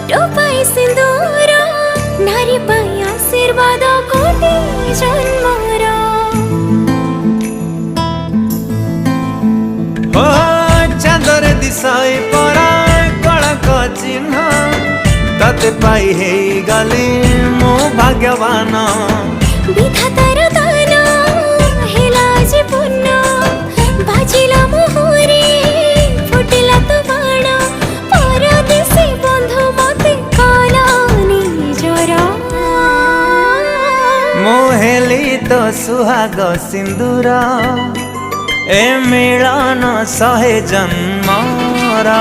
टोपाई सिंदूर नारी पाई आशीर्वाद कोटि जन्मर हो चांदर दिशाई परा कड़क चिन्ह तते पाई हे गली मो भाग्यवान विधातार दान हेला जे पुण्य बाजिला मोहरे फुटिला तो बाण परदेशी बंधु मते कला निजर मोहेली तो सुहाग सिंदूर ए मिलन सहे जन्मरा।